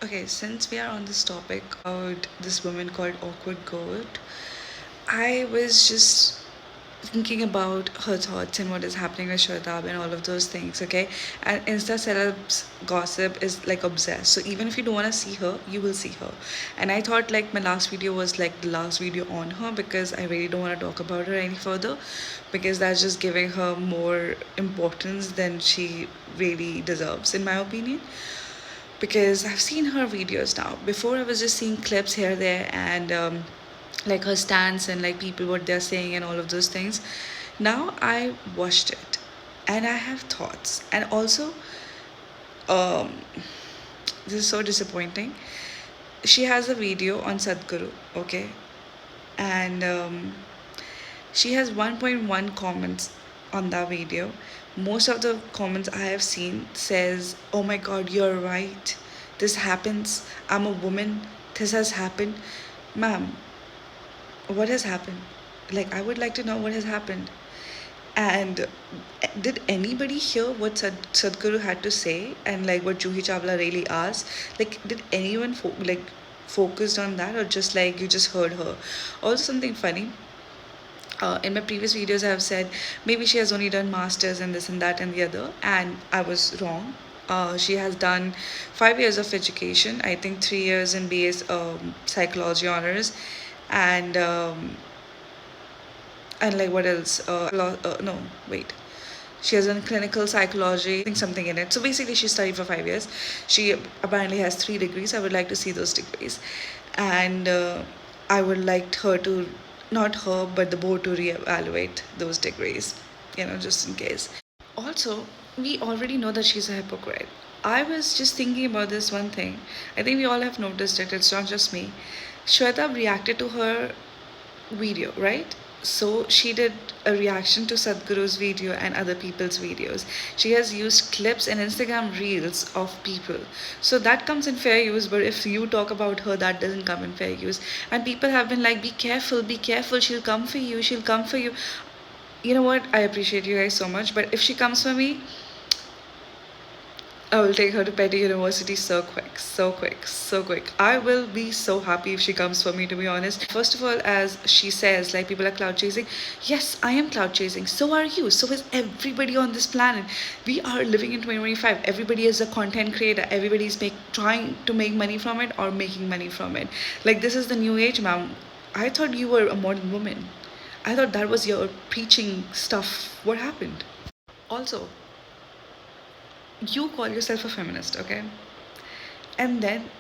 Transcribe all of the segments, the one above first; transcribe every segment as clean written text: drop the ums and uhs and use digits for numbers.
Okay, since we are on this topic about this woman called Awkward Goat, I was just thinking about her thoughts and what is happening with Shwetab and all of those things, okay? And Insta celebs gossip is like obsessed. So even if you don't want to see her, you will see her. And I thought like my last video was like the last video on her because I really don't want to talk about her any further because that's just giving her more importance than she really deserves, in my opinion, because I've seen her videos now. Before, I was just seeing clips here, there, and like her stance and like people what they're saying and all of those things. Now I watched it, and I have thoughts, and also, um, this is so disappointing. She has a video on Sadhguru, okay, and she has 1.1 comments on that video. Most of the comments I have seen says, "Oh my God, you're right. This happens. I'm a woman. This has happened." Ma'am, what has happened? Like, I would like to know what has happened. And did anybody hear what Sadhguru had to say and like what Juhi Chawla really asked? Like, did anyone focused on that, or just like you just heard her? Also, something funny. In my previous videos, I have said maybe she has only done masters and this and that and the other, and I was wrong. She has done 5 years of education. I think 3 years in BS psychology honors, and like what else? No, wait. She has done clinical psychology, I think something in it. So basically, she studied for 5 years. She apparently has 3 degrees. I would like to see those degrees. And I would like her to, not her, but the board to reevaluate those degrees, just in case. Also, we already know that she's a hypocrite. I was just thinking about this one thing. I think we all have noticed it, it's not just me. Shweta reacted to her video, right? So she did a reaction to Sadhguru's video and other people's videos. She has used clips and Instagram reels of people. So that comes in fair use, but if you talk about her, that doesn't come in fair use. And people have been like, be careful, she'll come for you, she'll come for you. You know what? I appreciate you guys so much, but if she comes for me, I will take her to Petty University so quick, so quick, so quick. I will be so happy if she comes for me, to be honest. First of all, as she says, like people are cloud chasing. Yes, I am cloud chasing. So are you. So is everybody on this planet. We are living in 2025. Everybody is a content creator. Everybody is trying to make money from it or making money from it. Like this is the new age, ma'am. I thought you were a modern woman. I thought that was your preaching stuff. What happened? Also, you call yourself a feminist, okay? And then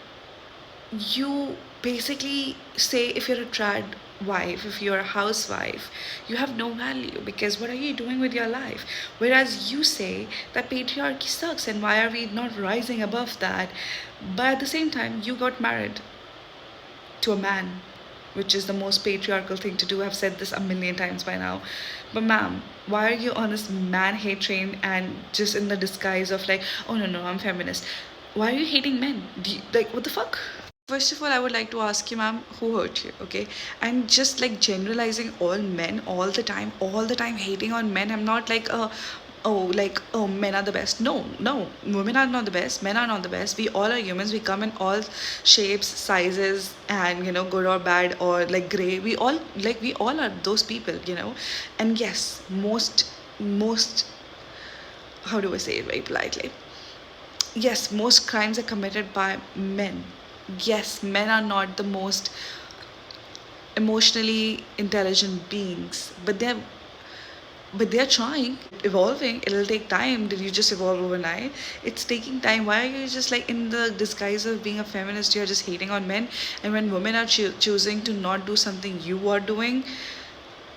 you basically say if you're a trad wife, if you're a housewife, you have no value because what are you doing with your life? Whereas you say that patriarchy sucks and why are we not rising above that? But at the same time, you got married to a man, which is the most patriarchal thing to do. I've said this a million times by now. But ma'am, why are you on this man hate train and just in the disguise of like, oh no, no, I'm feminist? Why are you hating men? Like, what the fuck? First of all, I would like to ask you, ma'am, who hurt you, okay? And just like generalizing all men all the time hating on men. I'm not like oh, men are the best. No, no, women are not the best. Men are not the best. We all are humans. We come in all shapes, sizes, and good or bad or like gray. We all are those people, And yes, most, how do I say it very politely? Yes, most crimes are committed by men. Yes, men are not the most emotionally intelligent beings, but they're trying, evolving. It'll take time. Did you just evolve overnight? It's taking time. Why are you just like in the disguise of being a feminist? You're just hating on men, and when women are choosing to not do something you are doing,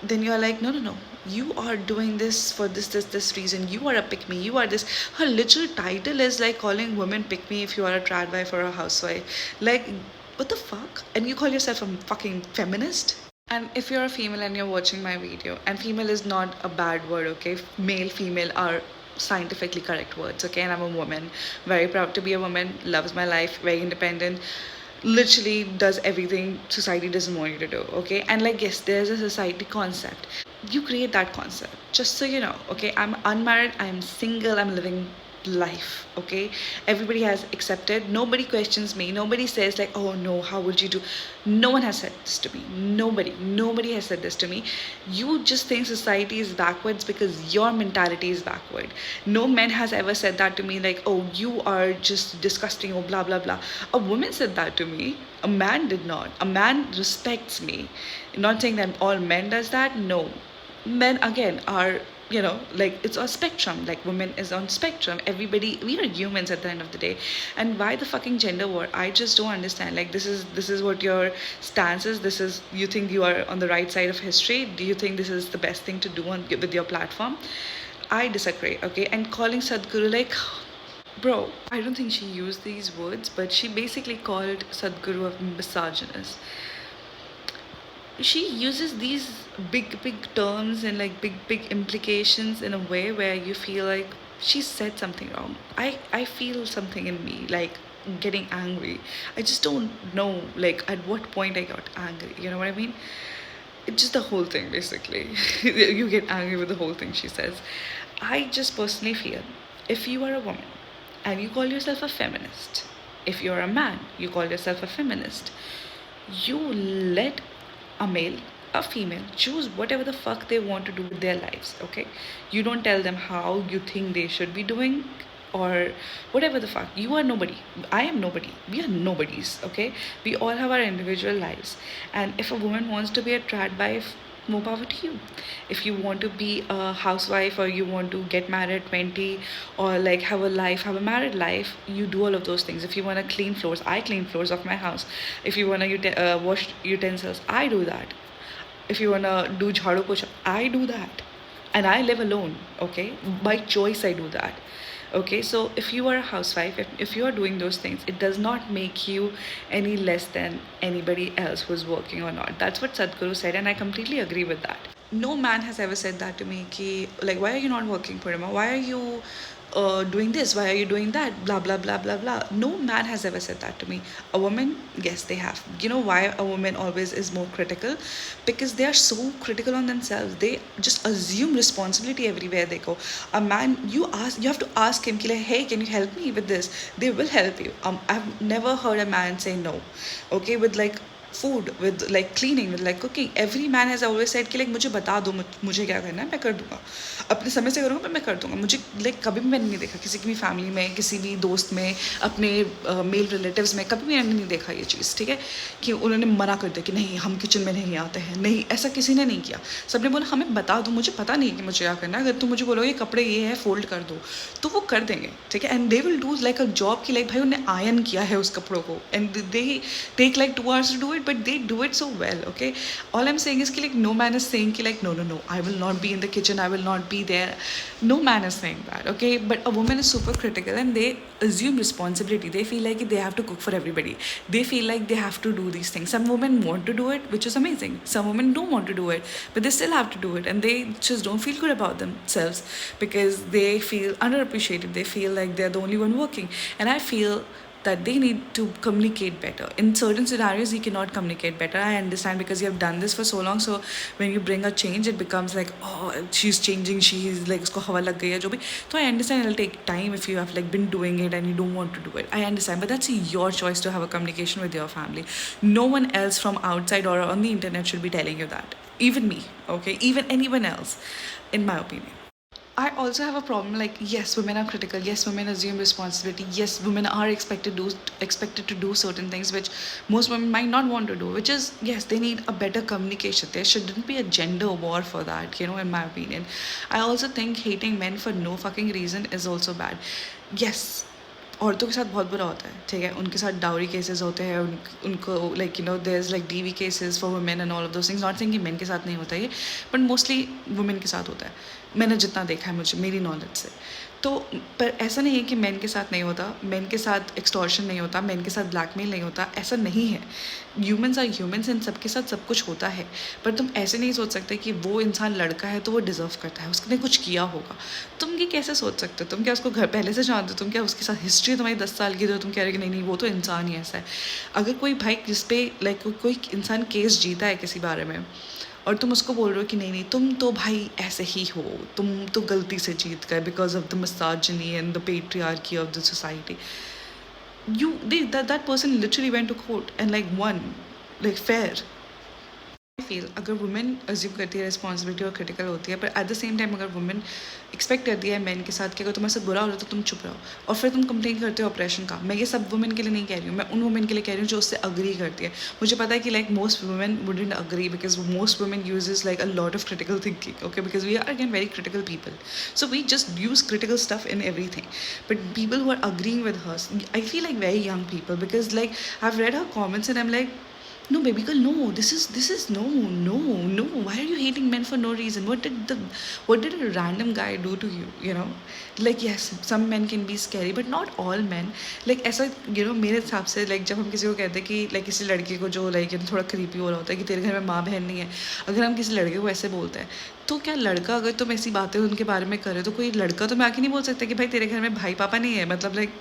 then you're like, no, no, no. You are doing this for this reason. You are a pick me. You are this. Her literal title is like calling women pick me if you are a trad wife or a housewife. Like, what the fuck? And you call yourself a fucking feminist? And if you're a female and you're watching my video, and female is not a bad word, okay? Male, female are scientifically correct words, okay? And I'm a woman, very proud to be a woman, loves my life, very independent, literally does everything society doesn't want you to do, okay? And like, yes, there's a society concept. You create that concept, just so you know, okay? I'm unmarried, I'm single, I'm living life, okay? Everybody has accepted. Nobody questions me. Nobody says like, oh no, how would you do? No one has said this to me. Nobody has said this to me. You just think society is backwards because your mentality is backward. No man has ever said that to me, like, oh, you are just disgusting or blah blah blah. A woman said that to me. A man did not. A man respects me. Not saying that all men does that. No, men again are, like, it's a spectrum. Like, women is on spectrum. Everybody, we are humans at the end of the day. And why the fucking gender war? I just don't understand. Like, this is what your stance is. This is, you think you are on the right side of history? Do you think this is the best thing to do with your platform? I disagree. Okay, and calling Sadhguru, like, bro, I don't think she used these words, but she basically called Sadhguru a misogynist. She uses these big terms and like big implications in a way where you feel like she said something wrong. I feel something in me like getting angry. I just don't know like at what point I got angry. You know what I mean? It's just the whole thing basically. You get angry with the whole thing she says. I just personally feel if you are a woman and you call yourself a feminist, if you're a man, you call yourself a feminist, you let a male, a female choose whatever the fuck they want to do with their lives, okay? You don't tell them how you think they should be doing or whatever the fuck. You are nobody. I am nobody. We are nobodies, okay? We all have our individual lives. And if a woman wants to be a trad wife, more power to you. If you want to be a housewife or you want to get married at 20 or like have a life, have a married life, you do all of those things. If you want to clean floors, I clean floors of my house. If you want to wash utensils, I do that. If you want to do jhadu pocha, I do that. And I live alone, okay? By choice, I do that. Okay, so if you are a housewife, if you are doing those things, it does not make you any less than anybody else who's working or not. That's what Sadhguru said, and I completely agree with that. No man has ever said that to me, ki, like, why are you not working, Purima? Why are you doing this? Why are you doing that? Blah, blah, blah, blah, blah. No man has ever said that to me. A woman, yes, they have. You know why a woman always is more critical? Because they are so critical on themselves. They just assume responsibility everywhere they go. A man, you have to ask him, like, hey, can you help me with this? They will help you. I've never heard a man say no. Okay, with like food, with like cleaning, with like cooking. Every man has always said कि like मुझे बता दो मुझे क्या करना है, मैं कर दूंगा, अपने समय से करूँगा, पर मैं कर दूंगा. मुझे like कभी भी मैंने नहीं देखा किसी की भी फैमिली में, किसी भी दोस्त में, अपने मेल रिलेटिव्स में कभी भी मैंने नहीं देखा ये चीज़, ठीक है, कि उन्होंने मना कर दिया कि नहीं हम किचन में नहीं आते हैं. नहीं, ऐसा किसी ने नहीं किया. सबने बोला हमें बता दो, मुझे पता नहीं है कि मुझे क्या करना है. अगर तुम मुझे बोलोगे कपड़े ये है फोल्ड कर दो, तो वो कर देंगे, ठीक है. And they will do like a job की, लाइक भाई उन्होंने आयन किया है उस कपड़ों को, and they take like 2 hours to do it, but they do it so well, okay. All I'm saying is कि like no man is saying कि like no, I will not be in the kitchen, I will not be there. No man is saying that, okay. But a woman is super critical and they assume responsibility. They feel like they have to cook for everybody. They feel like they have to do these things. Some women want to do it, which is amazing. Some women don't want to do it, but they still have to do it, and they just don't feel good about themselves because they feel underappreciated. They feel like they're the only one working, and I feel that they need to communicate better. In certain scenarios, you cannot communicate better. I understand because you have done this for so long. So when you bring a change, it becomes like, oh, she's changing. She's like, usko hawa lag gaya, jo bhi. So I understand it'll take time if you have like been doing it and you don't want to do it. I understand, but that's your choice to have a communication with your family. No one else from outside or on the internet should be telling you that. Even me, okay? Even anyone else, in my opinion. I also have a problem, like, yes, women are critical, yes, women assume responsibility, yes, women are expected to do certain things which most women might not want to do, which is, yes, they need a better communication. There shouldn't be a gender war for that, in my opinion. I also think hating men for no fucking reason is also bad. Yes, औरतों के साथ बहुत बुरा होता है, ठीक है, उनके साथ डाउरी केसेस होते हैं, उनको like there is like DV cases for women and all of those things. Not saying कि मेन के साथ नहीं होता ये, बट मोस्टली वुमेन के साथ होता है. मैंने जितना देखा है मुझे, मेरी नॉलेज से. तो पर ऐसा नहीं है कि मेन के साथ नहीं होता, मेन के साथ एक्सटॉर्शन नहीं होता, मेन के साथ ब्लैकमेल नहीं होता, ऐसा नहीं है. ह्यूमन्स आर ह्यूमन्स एंड सबके साथ सब कुछ होता है. पर तुम ऐसे नहीं सोच सकते कि वो इंसान लड़का है तो वो डिज़र्व करता है, उसने कुछ किया होगा. तुम ये कैसे सोच सकते हो? तुम क्या उसको घर पहले से जानते हो? तुम क्या उसके साथ हिस्ट्री तुम्हारी 10 साल की, तो तुम कह रहे हो कि नहीं वो तो इंसान ही ऐसा है. अगर कोई भाई जिस पे लाइक कोई इंसान केस जीता है किसी बारे में और तुम उसको बोल रहे हो कि नहीं नहीं तुम तो भाई ऐसे ही हो, तुम तो गलती से जीत गए because of the misogyny and the patriarchy of the society. That person literally went to court and like won, like fair. I feel अगर वुमेन अज्यूम करती है रिस्पॉन्सिबिलिटी और क्रिटिकल होती है, पर एट द सेम टाइम अगर women expect करती है मैन के साथ कि अगर तुम्हारे साथ बुरा हो रहा है तो तुम चुप रहो, और फिर तुम कंप्लेन करते हो ऑपरेशन का. मैं ये सब वुमेन के लिए नहीं कह रही हूँ, मैं उन वुमेन के लिए कह रही हूँ जो उससे अग्री करती है. मुझे पता है कि like most women wouldn't agree because most women uses like a lot of critical thinking, okay, because we are again very critical people, so we just use critical stuff in everything. But people who are agreeing with her, I feel like very young people, because like I've read her comments and I'm like, no baby girl, no, this is no, why are you hating men for no reason? What did a random guy do to you, you know? Like yes, some men can be scary but not all men. Like ऐसा you know मेरे हिसाब से like जब हम किसी को कहते हैं कि like किसी लड़के को जो like थोड़ा creepy हो रहा होता है कि तेरे घर में माँ बहन नहीं है, अगर हम किसी लड़के को ऐसे बोलते हैं तो क्या लड़का, अगर तुम ऐसी बातें उनके बारे में करे तो कोई लड़का तुम्हें आके नहीं बोल सकता कि भाई तेरे घर में भाई पापा नहीं है, मतलब लाइक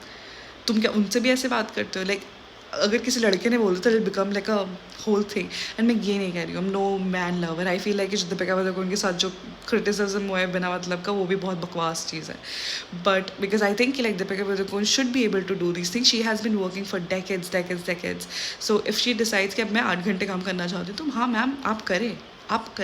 तुम क्या उनसे भी ऐसे बात करते हो? लाइक अगर किसी लड़के ने बोला तो it become like a whole thing. And मैं ये नहीं कह रही हूँ, no man lover. I feel like कि दीपिका पादुकोण के साथ जो क्रिटिसिज्म हुआ है बिना मतलब का, वो भी बहुत बकवास चीज़ है. But because I think like Deepika Padukone should be able to do this thing. She has been working for decades. So if she decides कि अब मैं 8 घंटे काम करना चाहती हूँ तो हाँ मैम आप करें, आप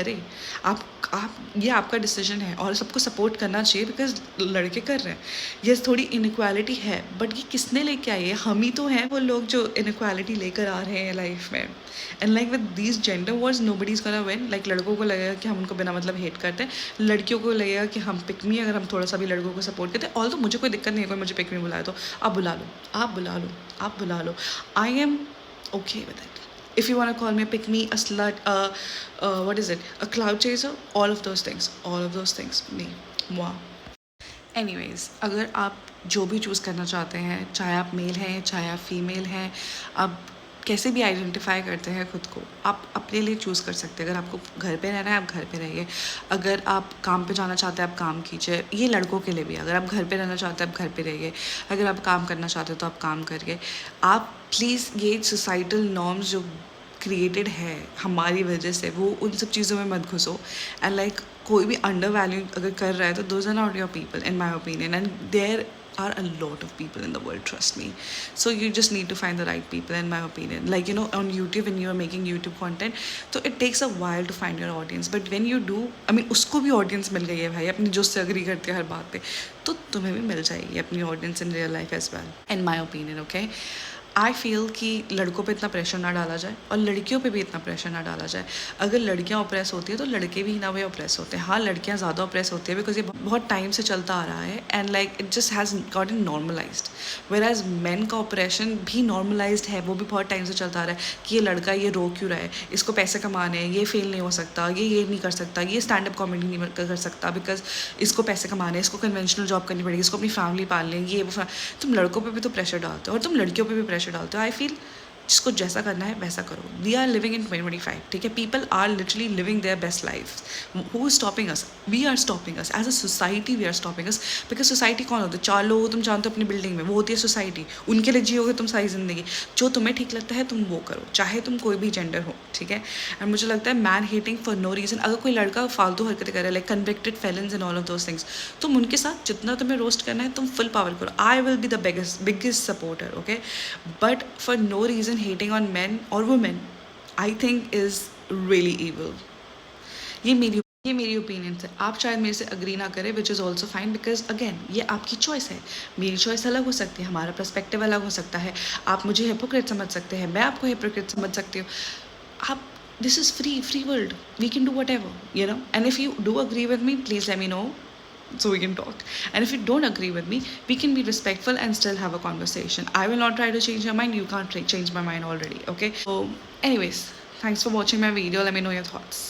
ये आपका डिसीजन है और सबको सपोर्ट करना चाहिए बिकॉज लड़के कर रहे हैं. ये थोड़ी इनक्वालिटी है बट ये किसने लेके आई है? हम ही तो हैं वो लोग जो इनक्वालिटी लेकर आ रहे हैं लाइफ में. And like with these gender words nobody is gonna win. Like लड़कों को लगेगा कि हम उनको बिना मतलब हेट करते हैं, लड़कियों को लगेगा कि हम पिक मी अगर हम थोड़ा सा भी लड़कों को सपोर्ट करते हैं. ऑल तो मुझे कोई दिक्कत नहीं है, कोई मुझे पिक मी बुलाए तो आप बुला लो. I am okay with it. If you want to call me a pick me, a slut, what is it, a cloud chaser, all of those things, me, moi. Anyways, अगर आप जो भी choose करना चाहते हैं, चाहे आप मेल हैं चाहे आप फीमेल हैं, आप कैसे भी आइडेंटिफाई करते हैं खुद को, आप अपने लिए चूज़ कर सकते हैं. अगर आपको घर पे रहना है आप घर पे रहिए, अगर आप काम पे जाना चाहते हैं आप काम कीजिए. ये लड़कों के लिए भी, अगर आप घर पे रहना चाहते हैं आप घर पे रहिए, अगर आप काम करना चाहते हो तो आप काम करिए. आप प्लीज़ ये सोसाइटल नॉर्म्स जो क्रिएटेड है हमारी वजह से, वो उन सब चीज़ों में मत घुसो. एंड लाइक कोई भी अंडर वैल्यू अगर कर रहा है तो those are not your people in my opinion. And there are a lot of people in the world, trust me. So you just need to find the right people, in my opinion. Like, you know, on YouTube, when you are making YouTube content, so it takes a while to find your audience. But when you do, I mean, उसको भी audience मिल गई है भाई, अपनी जो से agree करते हैं हर बात पे, तो तुम्हें भी मिल जाएगी अपनी audience in real life as well, in my opinion, okay? I feel कि लड़कों पे इतना प्रेशर ना डाला जाए और लड़कियों पे भी इतना प्रेशर ना डाला जाए. अगर लड़कियां ऑप्रेस होती है तो लड़के भी ना वे ऑप्रेस होते हैं. हाँ, लड़कियां ज़्यादा ऑप्रेस होती है बिकॉज ये बहुत टाइम से चलता आ रहा है and like it just has got in normalized. Whereas man का ऑपरेशन भी नॉर्मलाइज्ड है, वो भी बहुत टाइम से चलता आ रहा है कि ये लड़का ये रो क्यों रहा है, इसको पैसे कमाने हैं, ये फेल नहीं हो सकता, ये नहीं कर सकता, ये स्टैंड अप कॉमेडी नहीं कर सकता बिकॉज इसको पैसे कमाने हैं, इसको कन्वेंशनल जॉब करनी पड़ेगी, इसको अपनी फैमिली पालनी है, ये वो. तुम लड़कों पर भी तो प्रेशर डालते हो और तुम लड़कियों पर भी प्रेशर डालते हो. आई फील जिसको जैसा करना है वैसा करो. वी आर लिविंग इन 2025, ठीक है. People are literally living their best life. Who is stopping us? We are stopping us as a society. We are stopping us because society कौन होता है? 4 लोग तुम जानते हो अपनी बिल्डिंग में, वो होती है सोसाइटी. उनके लिए जियोगे तुम सारी जिंदगी. जो तुम्हें ठीक लगता है तुम वो करो, चाहे तुम कोई भी जेंडर हो, ठीक है. एंड मुझे लगता है man hating for no reason, अगर कोई लड़का फालतू हरकतें करे like convicted felons and all of those things, तुम उनके साथ जितना तुम्हें रोस्ट करना है तुम फुल पावर करो. I will be the biggest supporter, okay. But for no reason hating on man or women, I think is really evil. ये मेरी ओपिनियन है. आप शायद मेरे से अग्री ना करें, which is also fine because again ये आपकी चॉइस है. मेरी चॉइस अलग हो सकती है, हमारा पर्सपेक्टिव अलग हो सकता है. आप मुझे हिपोक्रेट समझ सकते हैं, मैं आपको हिपोक्रेट समझ सकती हूँ. आप this is free world, we can do whatever, you know. And if you do agree with me, please let me know so we can talk. And if you don't agree with me, we can be respectful and still have a conversation. I will not try to change your mind, you can't change my mind already, okay. So anyways, thanks for watching my video. Let me know your thoughts.